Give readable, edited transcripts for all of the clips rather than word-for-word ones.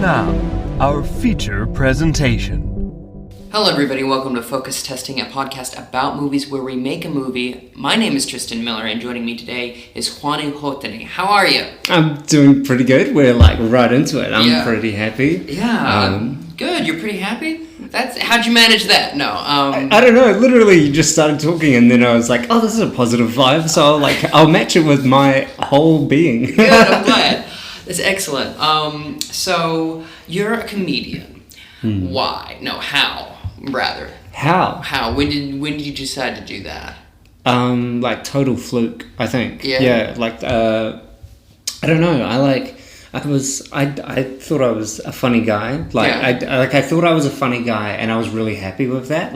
now, our feature presentation. Hello everybody, welcome to Focus Testing, a podcast about movies where we make a movie. My name is Tristan Miller, and joining me today is Hoani Hotene. How are you? I'm doing pretty good. We're right into it. I'm pretty happy. Yeah, good. You're pretty happy? How'd you manage that? No, I don't know. Literally, you just started talking, and then I was like, "Oh, this is a positive vibe." So I'll match it with my whole being. Good. I'm glad. That's excellent. So you're a comedian. Why? No, how? Rather. How? When did you decide to do that? Total fluke, I think. Yeah. I don't know. I thought I was a funny guy. I thought I was a funny guy, and I was really happy with that.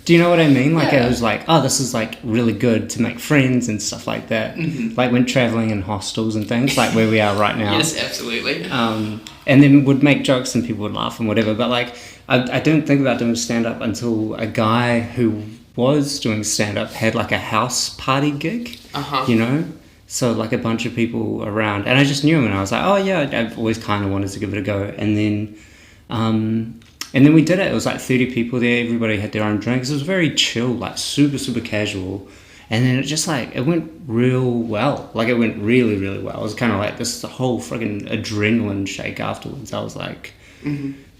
Do you know what I mean? I was like, oh, this is really good to make friends and stuff like that. Mm-hmm. Like when traveling in hostels and things, like where we are right now. Yes, absolutely. And then would make jokes and people would laugh and whatever. But I didn't think about doing stand-up until a guy who was doing stand-up had a house party gig, you know? So a bunch of people around, and I just knew him, and I was like, oh yeah, I've always kind of wanted to give it a go. And then we did it. It was 30 people there. Everybody had their own drinks. It was very chill, super, super casual. And then it just it went real well. It went really, really well. It was kind of this whole friggin' adrenaline shake afterwards. I was like,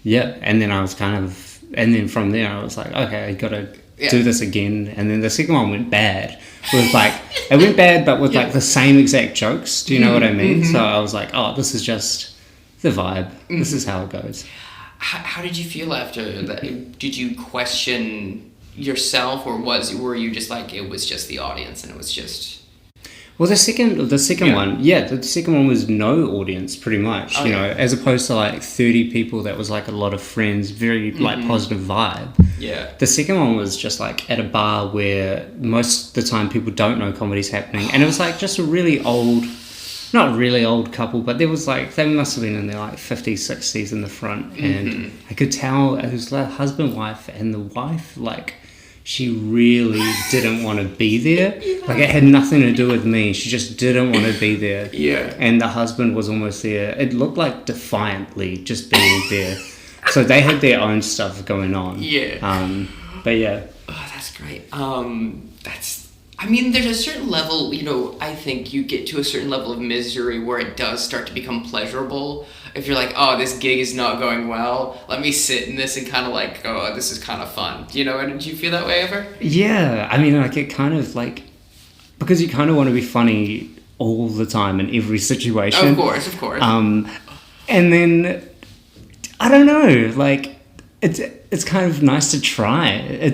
yeah. And then I was and then from there I was like, okay, I gotta do this again. And then the second one went bad. It went bad, but with the same exact jokes. Do you know what I mean? So I was like, oh, this is just the vibe. This is how it goes. How did you feel after that? Did you question yourself, or were you just it was just the audience and it was just... Well, the second one, the second one was no audience, pretty much, you know, as opposed to 30 people that was a lot of friends, very positive vibe. Yeah. The second one was just at a bar where most of the time people don't know comedy's happening, and it was just a really old, not really old couple, but there was they must have been in their 50s, 60s in the front, and I could tell it was husband, wife, and the wife she really didn't want to be there. It had nothing to do with me. She just didn't want to be there. Yeah. And the husband was almost there. It looked defiantly just being there. So they had their own stuff going on. Yeah. But yeah. Oh, that's great. There's a certain level, I think you get to a certain level of misery where it does start to become pleasurable. If you're oh, this gig is not going well, let me sit in this and kind of oh, this is kind of fun. Did you feel that way ever? Yeah. It kind of because you kind of want to be funny all the time in every situation. Of course. And then, I don't know, it's kind of nice to try.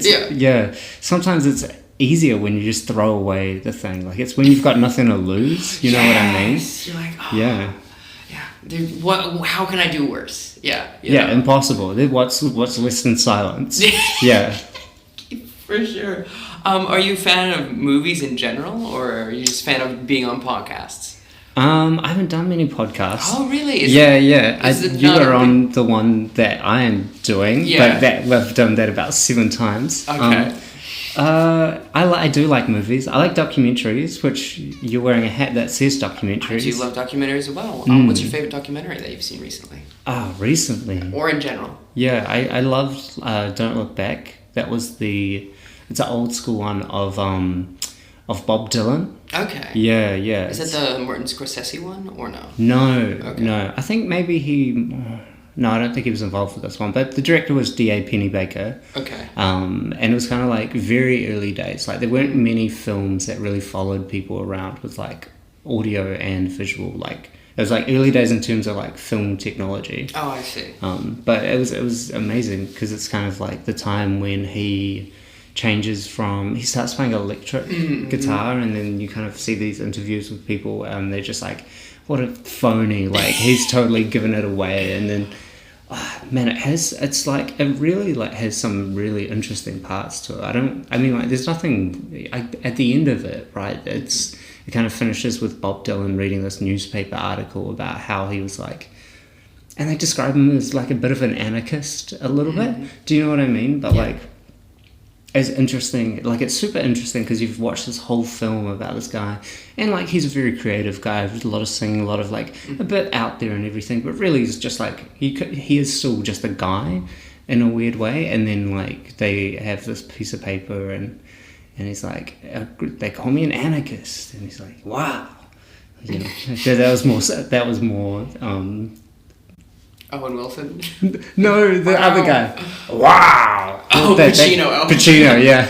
Sometimes it's easier when you just throw away the thing. It's when you've got nothing to lose. You know what I mean? You're yeah. How can I do worse? Yeah. Yeah, impossible. What's less than silence? Yeah. For sure. Are you a fan of movies in general, or are you just a fan of being on podcasts? I haven't done many podcasts. Oh, really? Yeah. You are on the one that I am doing, but I've done that about 7 times. Okay. I do like movies. I like documentaries, which you're wearing a hat that says documentaries. I do love documentaries as well. What's your favorite documentary that you've seen recently? Recently? Or in general? Yeah, I loved Don't Look Back. That was it's an old school one of Bob Dylan. Okay. Yeah. Is it the Martin Scorsese one, or no? No, okay. No. I think maybe no, I don't think he was involved with this one. But the director was D.A. Pennebaker. Okay. And it was kind of very early days. There weren't many films that really followed people around with audio and visual. It was early days in terms of film technology. Oh, I see. But it was amazing because it's kind of the time when he starts playing electric guitar, and then you kind of see these interviews with people, and they're just what a phony, he's totally given it away. And then it really has some really interesting parts to it. There's nothing at the end of it, right? It kind of finishes with Bob Dylan reading this newspaper article about how he was and they describe him as a bit of an anarchist a little bit. Do you know what I mean? But as interesting. Like, it's super interesting because you've watched this whole film about this guy, and like he's a very creative guy with a lot of singing, a lot of like a bit out there and everything, but really he's just like he is still just a guy in a weird way. And then like they have this piece of paper, and he's like, they call me an anarchist, and he's like, wow, you know. that was more Owen Wilson? No, the other guy. Wow! Oh, Pacino. Pacino, yeah.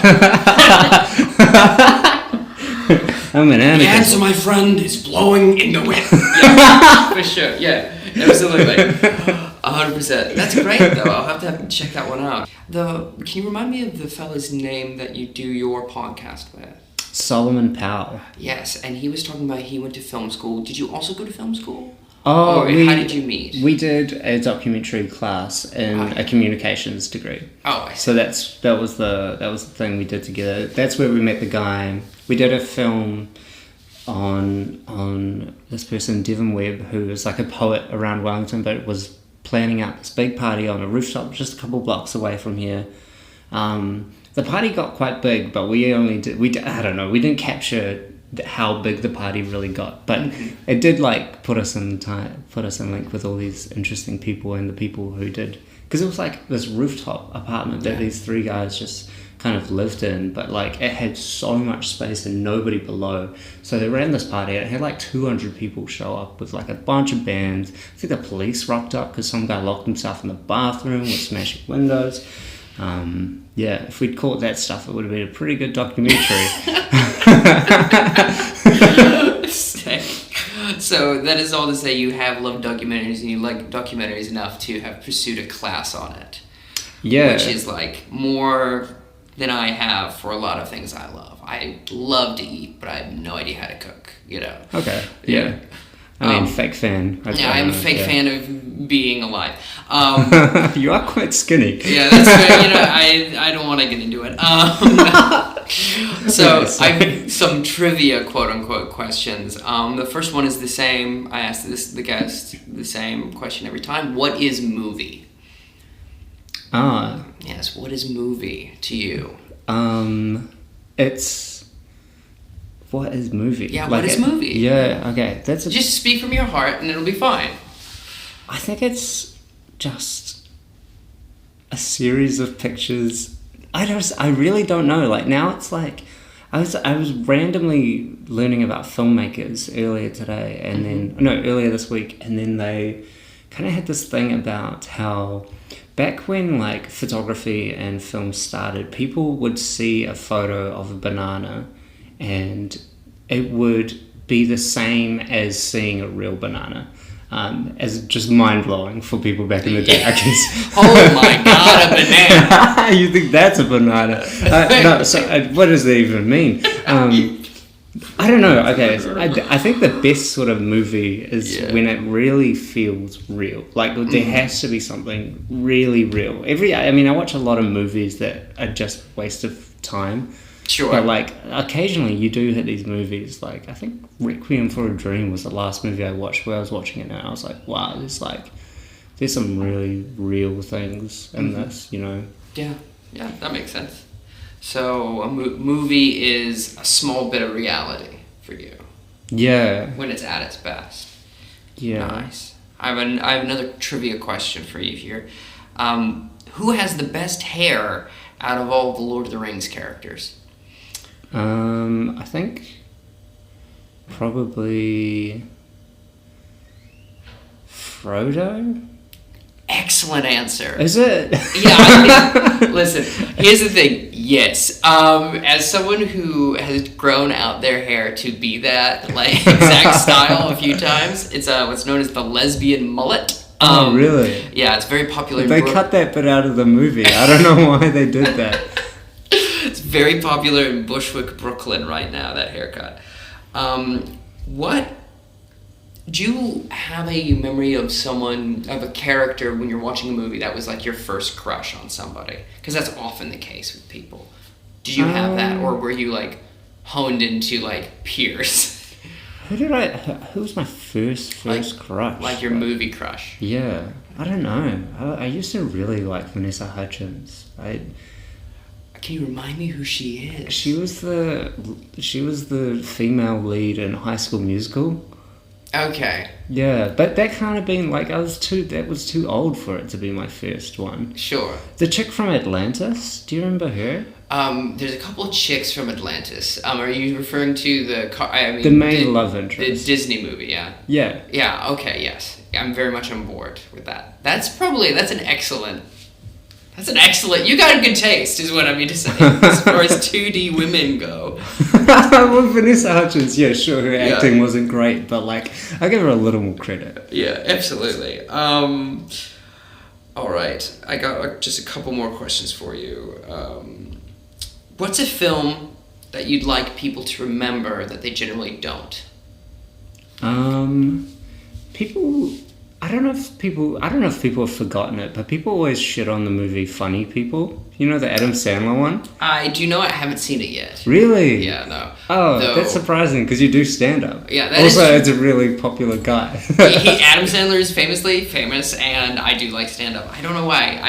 I'm an anarchist. The answer, my friend, is blowing in the wind. Yeah, for sure. Yeah, absolutely. 100%. That's great, though. I'll have to check that one out. Can you remind me of the fella's name that you do your podcast with? Solomon Powell. Yes, and he was talking about he went to film school. Did you also go to film school? Oh, or how did you meet? We did a documentary class in a communications degree. Oh, I see. So that was the thing we did together. That's where we met the guy. We did a film on this person, Devon Webb, who is like a poet around Wellington, but was planning out this big party on a rooftop just a couple blocks away from here. The party got quite big, but we didn't capture how big the party really got, but it did like put us in link with all these interesting people and the people who did, because it was like this rooftop apartment that these three guys just kind of lived in, but like it had so much space and nobody below. So they ran this party and it had like 200 people show up with like a bunch of bands. I think the police rocked up because some guy locked himself in the bathroom with smashing windows. If we'd caught that stuff, it would have been a pretty good documentary. So that is all to say you have loved documentaries and you like documentaries enough to have pursued a class on it. Yeah. Which is like more than I have for a lot of things I love. I love to eat, but I have no idea how to cook, you know. Okay. Yeah. I mean, fake fan. I'm a fake fan of being alive. You are quite skinny. Yeah, that's fair. I don't want to get into it. So I have some trivia, quote unquote, questions. The first one is the same. I ask the guest the same question every time. What is movie? Yes. What is movie to you? What is movie? Yeah, what is movie? Yeah, okay. Just speak from your heart and it'll be fine. I think it's just a series of pictures. I really don't know. Like now it's like I was randomly learning about filmmakers earlier today earlier this week, and then they kind of had this thing about how back when like photography and film started, people would see a photo of a banana and it would be the same as seeing a real banana. As just mind-blowing for people back in the day, I guess. Oh my god, a banana! You think that's a banana? No, so what does that even mean? I don't know. Okay, I think the best sort of movie is when it really feels real. Like there has to be something really real. I watch a lot of movies that are just waste of time. Sure. But like occasionally you do hit these movies. Like I think Requiem for a Dream was the last movie I watched where I was watching it and I was like, wow, there's some really real things in this, you know. Yeah, that makes sense. So a movie is a small bit of reality for you. Yeah. When it's at its best. Yeah. Nice. I have another trivia question for you here. Who has the best hair out of all the Lord of the Rings characters? I think probably Frodo. Excellent answer. Is it? Yeah. Listen, here's the thing. Yes. As someone who has grown out their hair to be that like exact style a few times, it's what's known as the lesbian mullet. Oh, really? Yeah, it's very popular. They cut that bit out of the movie. I don't know why they did that. It's very popular in Bushwick, Brooklyn right now, that haircut. What... Do you have a memory of a character when you're watching a movie that was like your first crush on somebody? Because that's often the case with people. Did you have that, or were you like honed into like Pierce? Who was my first crush? Like your movie crush? Yeah, I don't know. I used to really like Vanessa Hudgens. Can you remind me who she is? She was the female lead in High School Musical. Okay. Yeah, but that kind of been like that was too old for it to be my first one. Sure. The chick from Atlantis, do you remember her? There's a couple of chicks from Atlantis. Are you referring to the main love interest? The Disney movie, yeah. Yeah. Yeah, okay, yes. I'm very much on board with that. That's an excellent, you got a good taste, is what I mean to say, as far as 2D women go. Well, Vanessa Hudgens, yeah, sure, her acting wasn't great, but, like, I give her a little more credit. Yeah, absolutely. All right, I got just a couple more questions for you. What's a film that you'd like people to remember that they generally don't? I don't know if people have forgotten it, but people always shit on the movie Funny People. You know, the Adam Sandler one? I do know. I haven't seen it yet. Really? Yeah, no. Oh, that's surprising, because you do stand-up. Yeah, that also, is it's a really popular guy. Adam Sandler is famously famous, and I do like stand-up. I don't know why.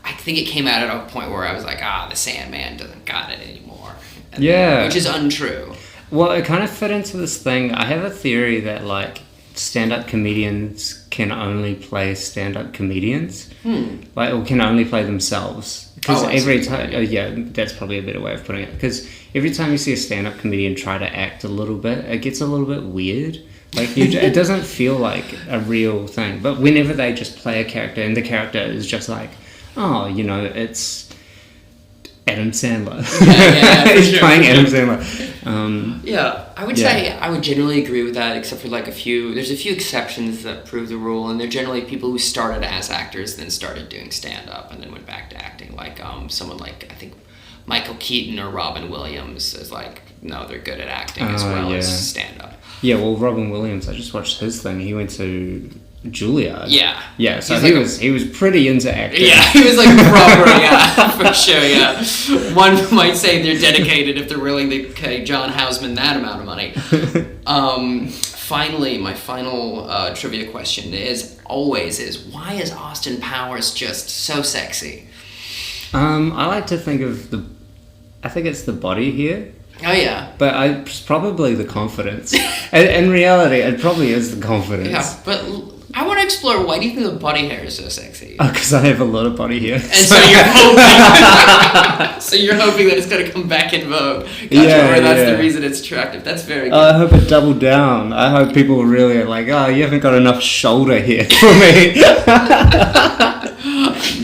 I think it came out at a point where I was like, the Sandman doesn't got it anymore. Which is untrue. Well, it kind of fit into this thing. I have a theory that, like, stand-up comedians can only play stand-up comedians. Or can only play themselves. Because every time... that's probably a better way of putting it. Because every time you see a stand-up comedian try to act a little bit, it gets a little bit weird. Like, it doesn't feel like a real thing. But whenever they just play a character, and the character is just like, it's Adam Sandler. He's playing Adam Sandler. I would say I would generally agree with that, except for like there's a few exceptions that prove the rule, and they're generally people who started as actors, then started doing stand-up, and then went back to acting. Like someone like, I think, Michael Keaton or Robin Williams is like, no, they're good at acting as well as stand-up. Yeah, well, Robin Williams, I just watched his thing. He went to Juilliard. Yeah, so he was pretty into acting. Yeah, he was like proper, for sure, yeah. One might say they're dedicated if they're willing to pay John Houseman that amount of money. Finally, my final trivia question is why is Austin Powers just so sexy? I like to think of I think it's the body here. Oh, yeah. But it's probably the confidence. In reality, it probably is the confidence. Yeah, but I want to explore, why do you think the body hair is so sexy? Oh, because I have a lot of body hair. And so you're hoping that it's going to come back in vogue. Gotcha, or that's the reason it's attractive. That's very good. I hope it doubled down. I hope people were really like, you haven't got enough shoulder hair for me.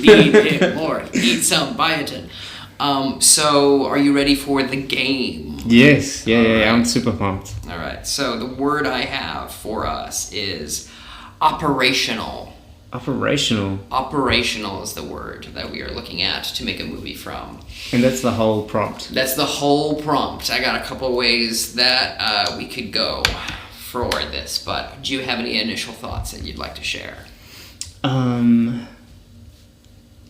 Need it more. Need some biotin. So, are you ready for the game? Yes. Yeah, I'm super pumped. All right. So, the word I have for us is operational. Operational? Operational is the word that we are looking at to make a movie from. And that's the whole prompt? That's the whole prompt. I got a couple ways that we could go for this, but do you have any initial thoughts that you'd like to share?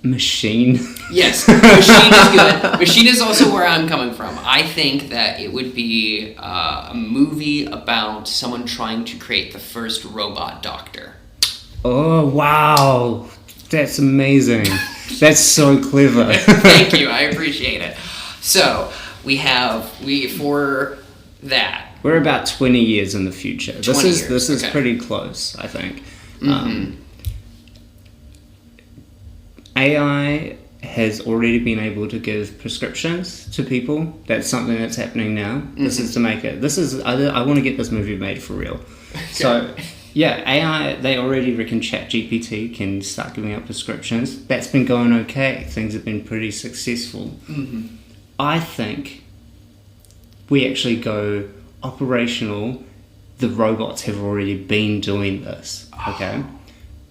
Machine. Yes, machine is good. Machine is also where I'm coming from. I think that it would be a movie about someone trying to create the first robot doctor. Oh, wow. That's amazing. That's so clever. Thank you. I appreciate it. So, for that. We're about 20 years in the future. This is pretty close, I think. Mm-hmm. AI has already been able to give prescriptions to people. That's something that's happening now. Mm-hmm. This is to make it. I want to get this movie made for real. Okay. So, yeah, AI, they already reckon ChatGPT can start giving out prescriptions. That's been going okay. Things have been pretty successful. Mm-hmm. I think we actually go operational. The robots have already been doing this, okay?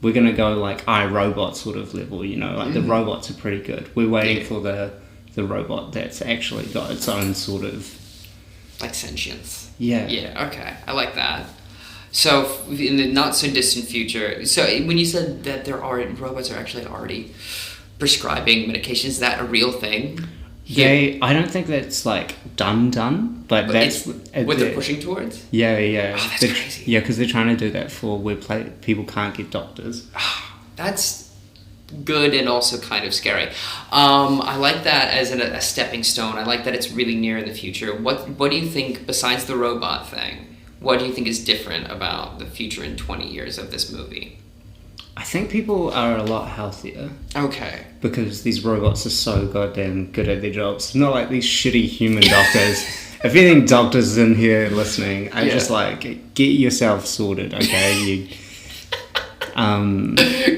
We're going to go like iRobot sort of level, the robots are pretty good. We're waiting for the robot that's actually got its own sort of... like sentience. Yeah. Yeah, okay. I like that. So, in the not-so-distant future... So, when you said that robots are actually already prescribing medications, is that a real thing? Yeah, I don't think that's like done, but that's what they're pushing towards. Yeah. Oh, that's crazy. Yeah, because they're trying to do that for where people can't get doctors. That's good and also kind of scary. I like that as a stepping stone. I like that it's really near in the future. What do you think, besides the robot thing, what do you think is different about the future in 20 years of this movie? I think people are a lot healthier. Okay. Because these robots are so goddamn good at their jobs. Not like these shitty human doctors. If any doctors in here listening, I'm just like, get yourself sorted, okay? You,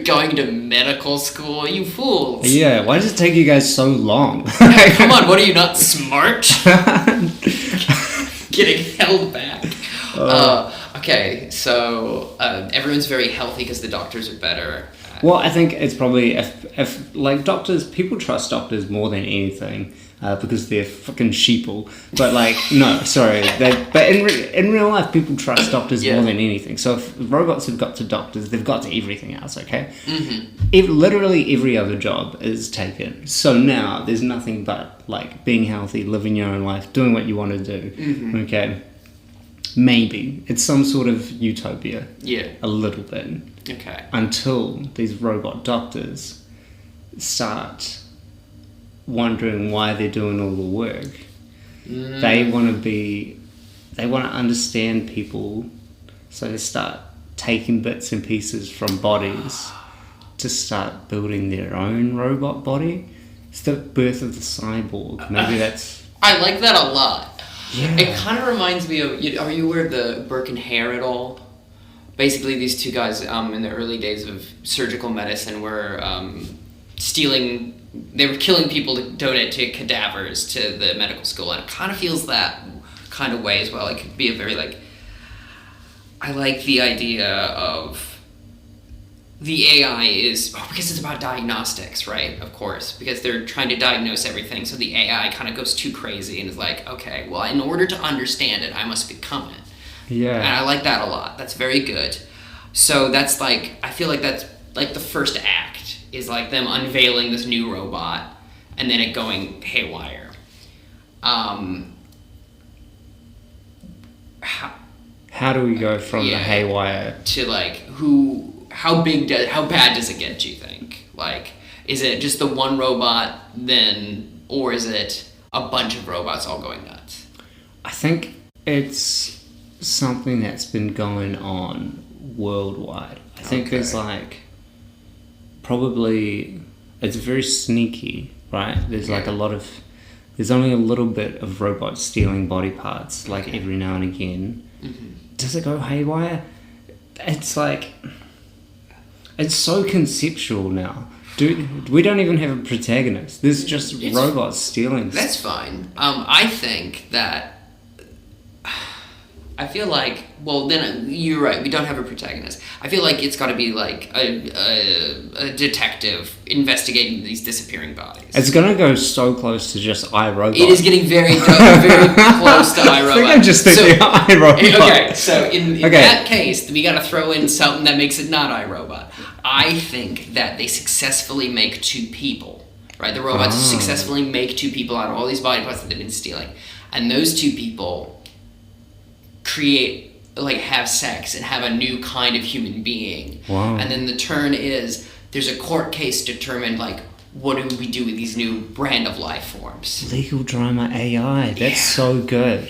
going to medical school, you fools. Yeah, why does it take you guys so long? Come on, what are you, not smart? Getting held back. Okay, so everyone's very healthy because the doctors are better. Well, I think it's probably, if like doctors, people trust doctors more than anything because they're fucking sheeple. But like, no, sorry. But in real life, people trust doctors more than anything. So if robots have got to doctors, they've got to everything else, okay? Mm-hmm. Literally every other job is taken. So now there's nothing but like being healthy, living your own life, doing what you want to do, okay? Maybe. It's some sort of utopia. Yeah. A little bit. Okay. Until these robot doctors start wondering why they're doing all the work. They want to understand people, so they start taking bits and pieces from bodies to start building their own robot body. It's the birth of the cyborg. Maybe that's... I like that a lot. Yeah. It kind of reminds me of... Are you aware of the Burke and Hare at all? Basically, these two guys in the early days of surgical medicine were stealing... They were killing people to donate to cadavers to the medical school, and it kind of feels that kind of way as well. It could be a very, like... I like the idea of... The AI is... Oh, because it's about diagnostics, right? Of course. Because they're trying to diagnose everything, so the AI kind of goes too crazy and is like, okay, well, in order to understand it, I must become it. Yeah. And I like that a lot. That's very good. So that's like... I feel like that's like the first act. Is like them unveiling this new robot and then it going haywire. How do we go from the haywire to like how bad does it get, do you think? Like, is it just the one robot then, or is it a bunch of robots all going nuts? I think it's something that's been going on worldwide. I think there's like probably, it's very sneaky, right? There's like there's only a little bit of robots stealing body parts, like every now and again. Mm-hmm. Does it go haywire? It's like, it's so conceptual now. We don't even have a protagonist. There's just robots stealing. That's fine. I think that, I feel like, well, then you're right, we don't have a protagonist. I feel like it's got to be like a detective investigating these disappearing bodies. It's going to go so close to just iRobot. It is getting very close to iRobot. I think I'm just thinking iRobot. Okay, so in that case, we got to throw in something that makes it not iRobot. I think that they successfully make two people, right? The robots successfully make two people out of all these body parts that they've been stealing. And those two people create, like, have sex and have a new kind of human being. Wow. And then the turn is, there's a court case determined, like, what do we do with these new brand of life forms? Legal drama AI. That's so good.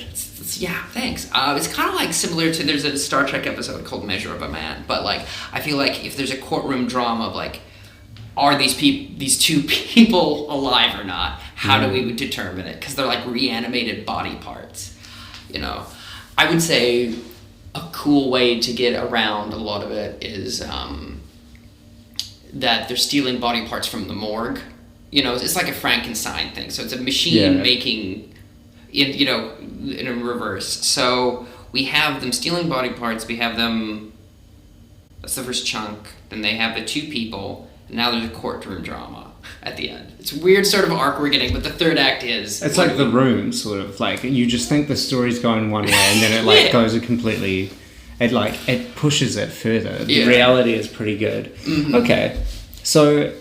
Yeah, thanks. It's kind of like similar to, there's a Star Trek episode called Measure of a Man, but like, I feel like if there's a courtroom drama of like, are these two people alive or not? How do we determine it? Because they're like reanimated body parts, you know? I would say a cool way to get around a lot of it is that they're stealing body parts from the morgue. You know, it's like a Frankenstein thing. So it's a machine making, in a reverse. So we have them stealing body parts. We have them, that's the first chunk. Then they have the two people. And now there's a courtroom drama at the end. It's a weird sort of arc we're getting, but the third act is... It's like The Room, sort of. Like, you just think the story's going one way, and then it, like, goes a completely... It pushes it further. The reality is pretty good. Mm-hmm. Okay, so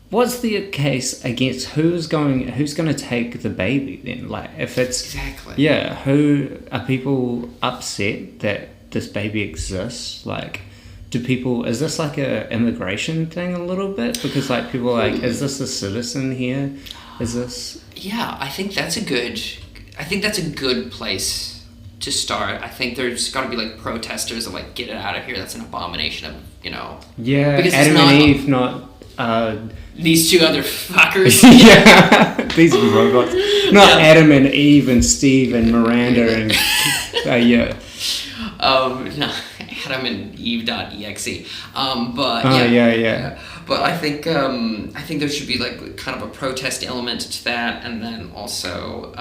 what's the case against who's going to take the baby then? Like, if it's... Exactly. Yeah, who... Are people upset that this baby exists? Like, is this like a immigration thing a little bit? Because like people are like, is this a citizen here? Is this... Yeah, I think that's a good place to start. I think there's got to be like protesters that like, get it out of here. That's an abomination of, Yeah, because Adam and Eve, not... these two other fuckers. Yeah, these robots. Not Adam and Eve and Steve and Miranda and... yeah. No, Adam and Eve.exe. But yeah. But I think there should be like kind of a protest element to that, and then also,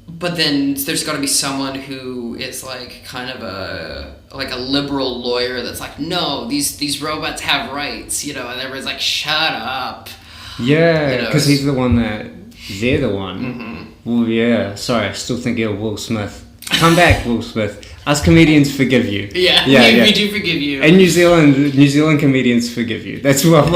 but then there's got to be someone who is like kind of a liberal lawyer that's like, no, these robots have rights, and everyone's like, shut up. Yeah, because he's the one they're the one. Mm-hmm. Well, yeah. Sorry, I still think of Will Smith. Come back, Will Smith. Us comedians forgive you. Yeah, we do forgive you. And New Zealand comedians forgive you. That's what.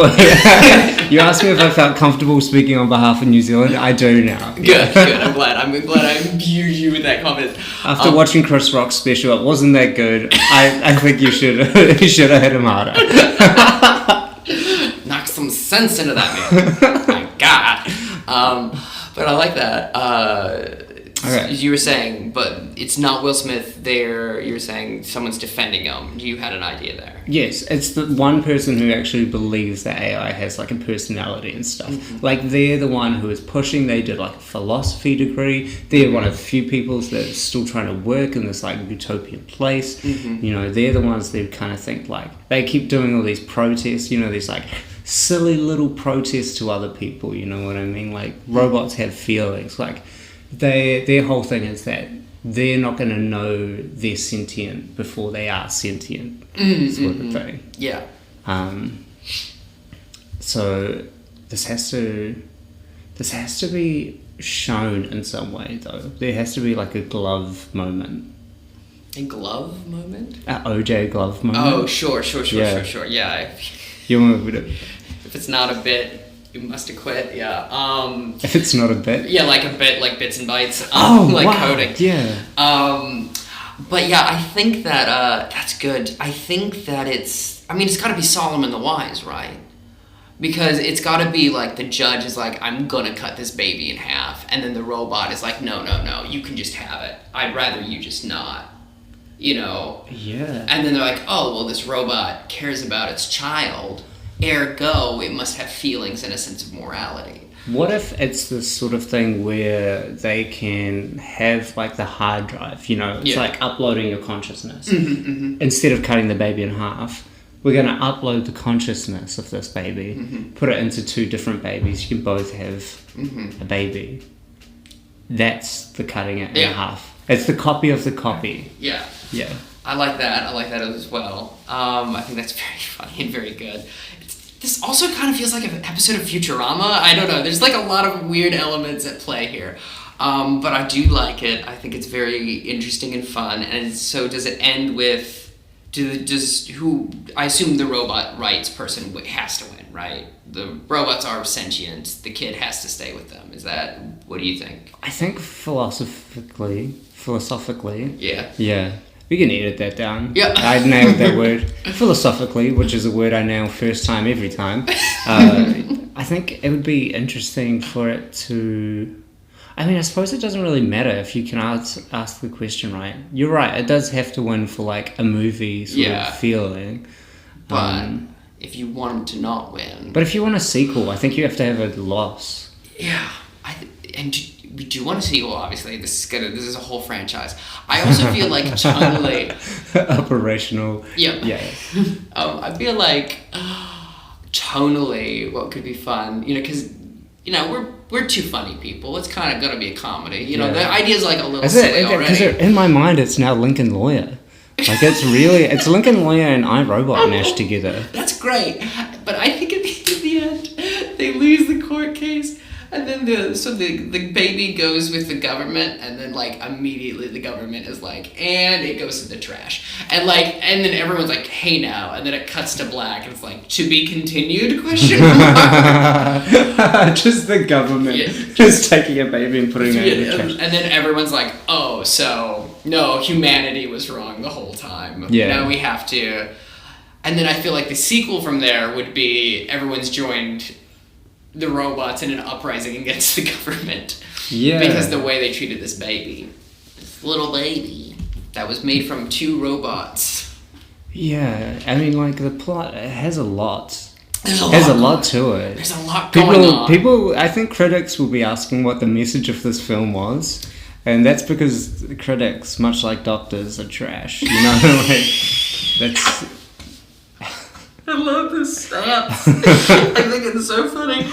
You asked me if I felt comfortable speaking on behalf of New Zealand. I do now. Good. I'm glad I imbued you with that confidence. After watching Chris Rock's special, it wasn't that good. I think you should have hit him harder. Knock some sense into that man. My God. But I like that. Okay. You were saying, but it's not Will Smith there. You were saying someone's defending him. You had an idea there. Yes, it's the one person who actually believes that AI has like a personality and stuff. Mm-hmm. Like they're the one who is pushing. They did like a philosophy degree. They're one of the few people that are still trying to work in this like utopian place. Mm-hmm. They're the ones that kind of think like they keep doing all these protests. These like silly little protests to other people. You know what I mean? Like robots have feelings. Like their whole thing is that they're not going to know they're sentient before they are sentient, sort of thing. Yeah. So this has to be shown in some way, though. There has to be like a glove moment. A glove moment? An OJ glove moment. Oh, sure. Yeah. You want me to... If it's not a bit, you must have quit. Yeah. If it's not a bit. Yeah, like a bit, like bits and bytes. Wow. Coding. Yeah. But yeah, I think that that's good. I think that it's got to be Solomon the Wise, right? Because it's got to be like the judge is like, I'm gonna cut this baby in half, and then the robot is like, no, you can just have it. I'd rather you just not. Yeah. And then they're like, oh, well, this robot cares about its child, ergo, it must have feelings and a sense of morality. What if it's this sort of thing where they can have like the hard drive, it's like uploading your consciousness. Instead of cutting the baby in half, we're going to upload the consciousness of this baby, put it into two different babies. You can both have a baby. That's the cutting it in half. It's the copy of the copy. Yeah. Yeah. I like that as well. I think that's very funny and very good. This also kind of feels like an episode of Futurama. I don't know. There's like a lot of weird elements at play here. But I do like it. I think it's very interesting and fun. And so does it end with... I assume the robot rights person has to win, right? The robots are sentient. The kid has to stay with them. What do you think? I think philosophically... Yeah. Yeah. We can edit that down. Yeah. I nailed that word. Philosophically, which is a word I nail first time every time. I think it would be interesting for it to... I suppose it doesn't really matter if you can ask the question right. You're right, it does have to win for like a movie sort of feeling. But if you want them to not win... But if you want a sequel, I think you have to have a loss. Yeah. We do want to see. Well, obviously, this is a whole franchise. I also feel like tonally, operational. Yeah. I feel like tonally, what could be fun, because we're two funny people. It's kind of gonna be a comedy. The idea's like a little silly already. Because in my mind, it's now Lincoln Lawyer. Like it's Lincoln Lawyer and iRobot mashed together. That's great, but I think at the end they lose the court case. And then the baby goes with the government, and then like immediately the government is like, and it goes to the trash, and then everyone's like, hey now, and then it cuts to black, and it's like, to be continued ? Just the government just taking a baby and putting it in the trash. And then everyone's like, oh, so no, humanity was wrong the whole time. Yeah. Now we have to... And then I feel like the sequel from there would be everyone's joined the robots in an uprising against the government. Yeah. Because the way they treated this baby. This little baby that was made from 2 robots. Yeah, I mean, like, the plot, it has a lot. There's a lot to it. There's a lot going on. People, I think critics will be asking what the message of this film was. And that's because the critics, much like doctors, are trash. You know, like, that's... I love this stats. I think it's so funny.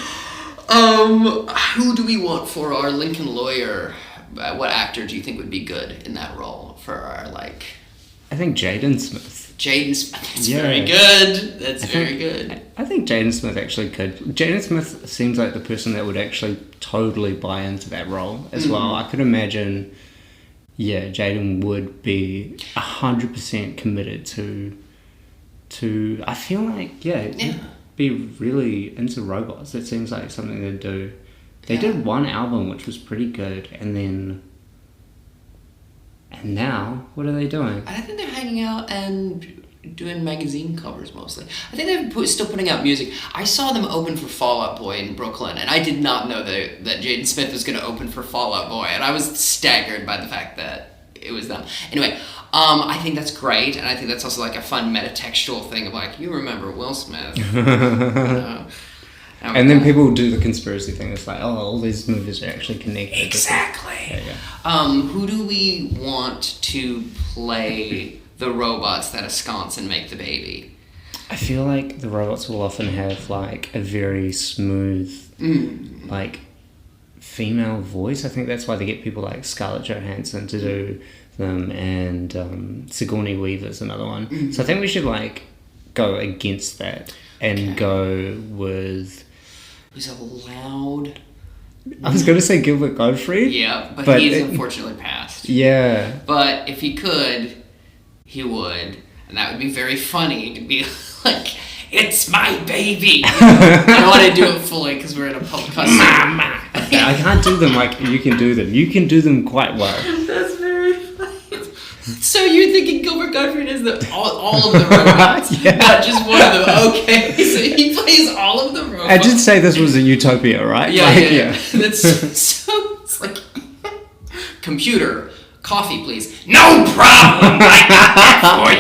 Who do we want for our Lincoln lawyer? What actor do you think would be good in that role for our, like... I think Jaden Smith. Jaden Smith. That's very good. That's very good. I think Jaden Smith actually could. Jaden Smith seems like the person that would actually totally buy into that role as well. I could imagine, Jaden would be 100% committed to. I feel like, he'd be really into robots. It seems like something they'd do. They did one album which was pretty good, and now, what are they doing? I think they're hanging out and doing magazine covers mostly. I think they're still putting out music. I saw them open for Fall Out Boy in Brooklyn, and I did not know that Jaden Smith was going to open for Fall Out Boy, and I was staggered by the fact that it was them. Anyway, I think that's great, and I think that's also like a fun metatextual thing of like, you remember Will Smith. And then people do the conspiracy thing. It's like, oh, all these movies are actually connected. Exactly. Who do we want to play the robots that ensconce and make the baby? I feel like the robots will often have like a very smooth, like female voice. I think that's why they get people like Scarlett Johansson to do them, and Sigourney Weaver's another one. So I think we should like go against that and go with... Who's a loud... I was going to say Gilbert Gottfried. Yeah, but he's unfortunately passed. Yeah. But if he could, he would. And that would be very funny to be like, it's my baby! I don't want to do it fully because we're in a podcast. Mama! I can't do them like you can do them. You can do them quite well. That's very funny. So you're thinking Gilbert Gottfried is all of the robots, not just one of them. Okay, so he plays all of the robots. I did say this was a utopia, right? Yeah. That's so it's like, computer, coffee please. No problem, I got that for you.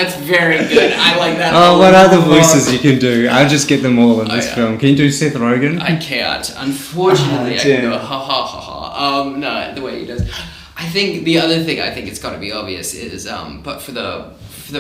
That's very good. I like that. Oh, what other voices you can do? I'll just get them all in this film. Can you do Seth Rogen? I can't. Unfortunately, I can go ha ha ha ha. No, the way he does. I think the other thing I think it's got to be obvious is, but for the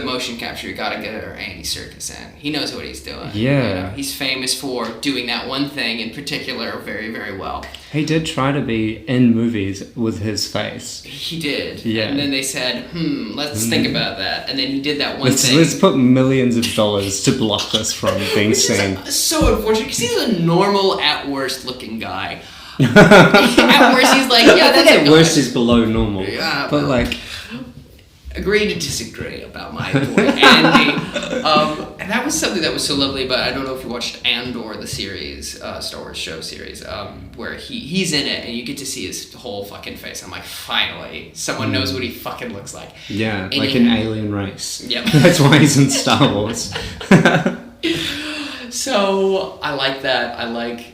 motion capture, you got to get Andy Serkis in. He knows what he's doing. Yeah. You know, he's famous for doing that one thing in particular very, very well. He did try to be in movies with his face. He did. Yeah. And then they said, let's think about that. And then he did that one thing. Let's put millions of dollars to block us from being seen. So unfortunate, because he's a normal, at worst looking guy. At worst, he's like, yeah, that's at worst is below normal. Yeah, but like, agree to disagree about my boy Andy. And that was something that was so lovely. But I don't know if you watched Andor, the series, Star Wars show series, where he's in it and you get to see his whole fucking face. I'm like, finally, someone knows what he fucking looks like. Yeah, and like an alien race. Yep. That's why he's in Star Wars. So I like that. I like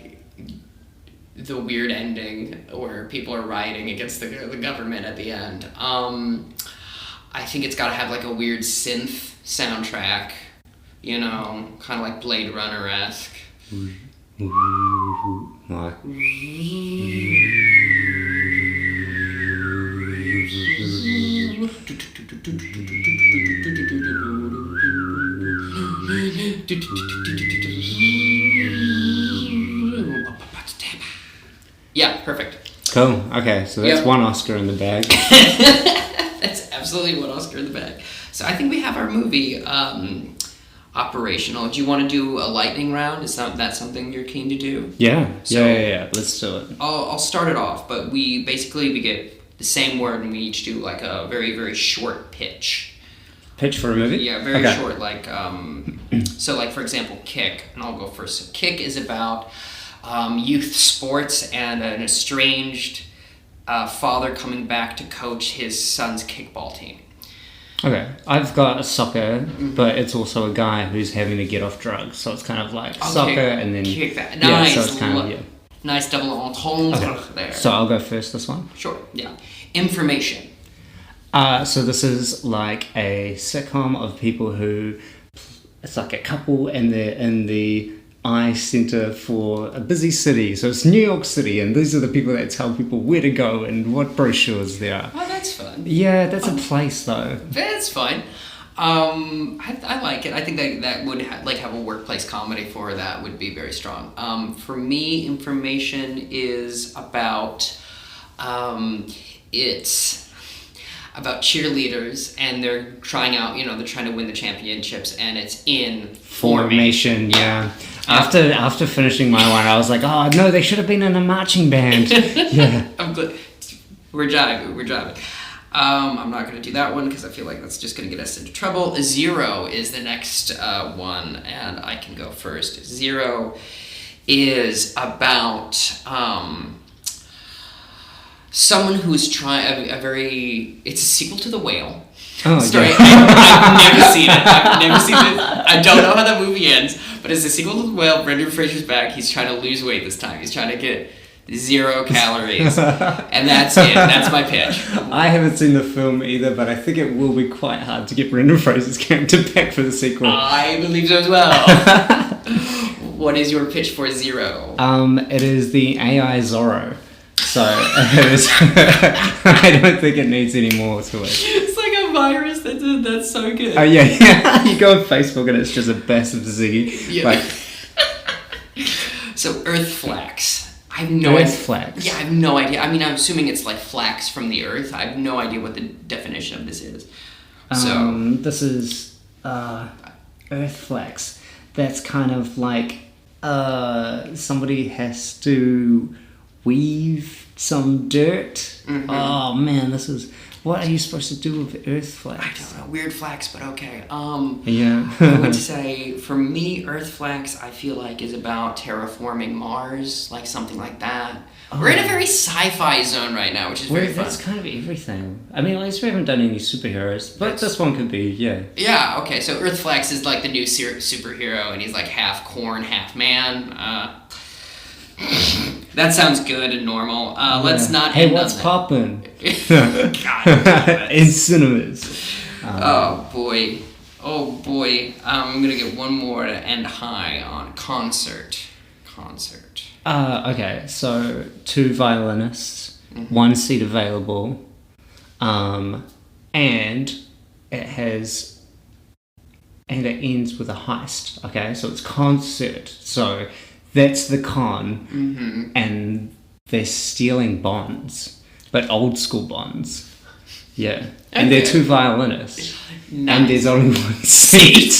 the weird ending where people are rioting against the government at the end. I think it's got to have like a weird synth soundtrack, you know, kind of like Blade Runner-esque. Yeah, perfect. Cool. Okay, so that's one Oscar in the bag. That's absolutely one Oscar in the bag. So I think we have our movie operational. Do you want to do a lightning round? Is that something you're keen to do? Yeah. Yeah. Let's do it. I'll start it off, but we get the same word and we each do like a very, very short pitch. Pitch for a movie? Yeah, very short. Like, so like for example, Kick, and I'll go first. So Kick is about youth sports and an estranged a father coming back to coach his son's kickball team. Okay, I've got soccer, but it's also a guy who's having to get off drugs, so it's kind of like soccer and then kick that. Nice, so it's kind of nice double entendre there. So I'll go first. This one. Sure. Yeah. Information. So this is like a sitcom of people who, it's like a couple and they're in the eye center for a busy city. So it's New York City, and these are the people that tell people where to go and what brochures there are. Oh, that's fun. Yeah, that's a place though. That's fine. I like it. I think that would have a workplace comedy for that would be very strong. For me, Information is about it's about cheerleaders, and they're trying out, they're trying to win the championships, and it's in formation. Yeah. After finishing my one, I was like, oh no, they should have been in a marching band. Yeah. I'm glad. We're jiving. I'm not going to do that one because I feel like that's just going to get us into trouble. Zero is the next one, and I can go first. Zero is about someone who's trying it's a sequel to The Whale. Oh, story. yeah. I've never seen it. I don't know how that movie ends, but it's a sequel to The Whale. Brendan Fraser's back. He's trying to lose weight this time. He's trying to get 0 calories. And that's it. That's my pitch. I haven't seen the film either, but I think it will be quite hard to get Brendan Fraser's character back for the sequel. I believe so as well. What is your pitch for Zero? It is the AI Zorro. So I don't think it needs any more to it. It's like a virus. That's so good. Oh yeah. You go on Facebook and it's just a massive disease. Yeah. Like, so Earth flax. I have no idea. Earth flax. Yeah, I have no idea. I mean, I'm assuming it's like flax from the earth. I have no idea what the definition of this is. So this is Earth flax. That's kind of like somebody has to weave some dirt. Mm-hmm. Oh man, what are you supposed to do with Earth flax? I don't know. Weird flax, but okay. Yeah. I would say, for me, Earth flax, I feel like is about terraforming Mars, like something like that. Oh. We're in a very sci-fi zone right now, which is very fun. That's kind of everything. I mean, at least we haven't done any superheroes, but this one could be, yeah. Yeah, okay, so Earth flax is like the new superhero, and he's like half corn, half man. That sounds good and normal. Let's not. Hey, what's poppin'? God, in cinemas. Oh boy. I'm gonna get one more to end high on concert. Okay, so 2 violinists, 1 seat available, and it ends with a heist. Okay, so it's concert. So that's the con, and they're stealing bonds, but old school bonds. Yeah, okay. And they're 2 violinists, nice. And there's only 1 seat.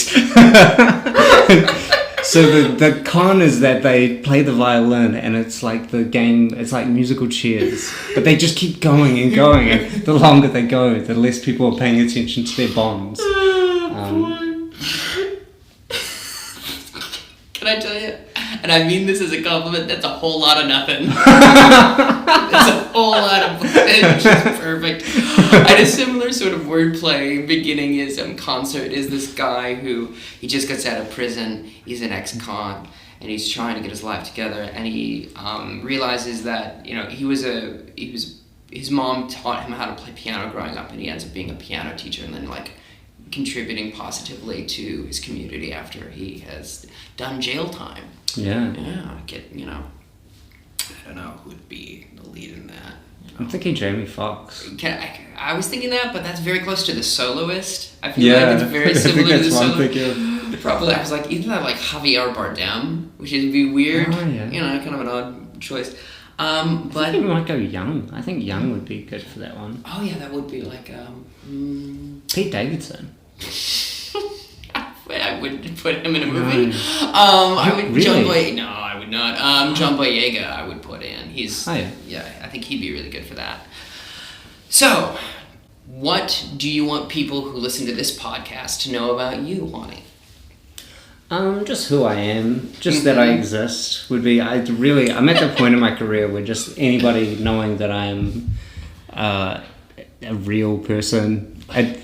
So the con is that they play the violin, and it's like the game. It's like musical chairs, but they just keep going and going, and the longer they go, the less people are paying attention to their bonds. Can I tell you? And I mean this as a compliment, that's a whole lot of nothing. That's a whole lot of which is perfect. I had a similar sort of wordplay. Beginning is concert is this guy who he just gets out of prison. He's an ex-con and he's trying to get his life together, and he realizes that his mom taught him how to play piano growing up, and he ends up being a piano teacher and then like contributing positively to his community after he has done jail time. Yeah. I don't know who would be the lead in that. I'm thinking Jamie Foxx. I was thinking that, but that's very close to The Soloist. I feel like it's very similar to The Soloist. Probably, I was like, either that like Javier Bardem, which would be weird. Oh, yeah. Kind of an odd choice. But I think we might go Young. I think Young would be good for that one. Oh yeah, that would be like Pete Davidson. I wouldn't put him in a movie. No. I would really? John Boyega. No, I would not. John Boyega, I would put in. He's I think he'd be really good for that. So, what do you want people who listen to this podcast to know about you, Hoani? Just who I am, just that I exist would be. I'm at the point in my career where just anybody knowing that I'm a real person. I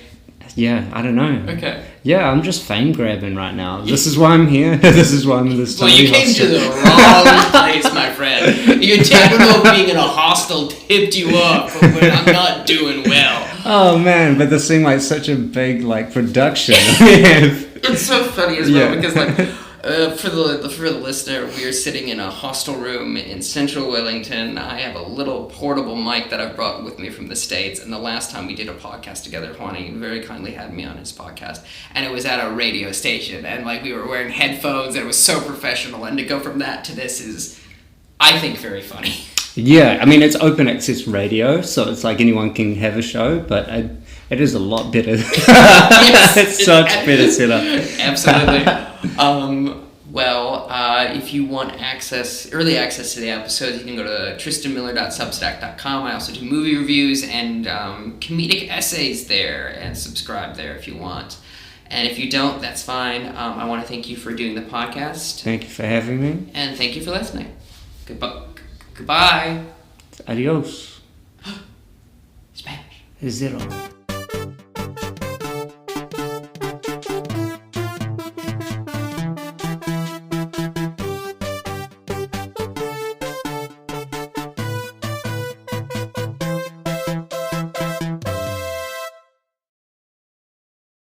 don't know. Okay. Yeah, I'm just fame grabbing right now. This is why I'm here. This is why I'm in this. Well, you came to the wrong place, my friend. Your technical being in a hostel tipped you up when I'm not doing well. Oh man, but this seemed like such a big production. It's so funny as well because for the listener, we are sitting in a hostel room in central Wellington. I have a little portable mic that I've brought with me from the States, and the last time we did a podcast together, Hoani very kindly had me on his podcast, and it was at a radio station, and we were wearing headphones, and it was so professional, and to go from that to this is, I think, very funny. Yeah, I mean, it's open access radio, so it's like anyone can have a show, but it is a lot better. Yes, it's such better setup. Absolutely. If you want early access to the episodes, you can go to tristanmiller.substack.com. I also do movie reviews and comedic essays there, and subscribe there if you want. And if you don't, that's fine. I want to thank you for doing the podcast. Thank you for having me. And thank you for listening. Goodbye. Adios. Spanish. Zero.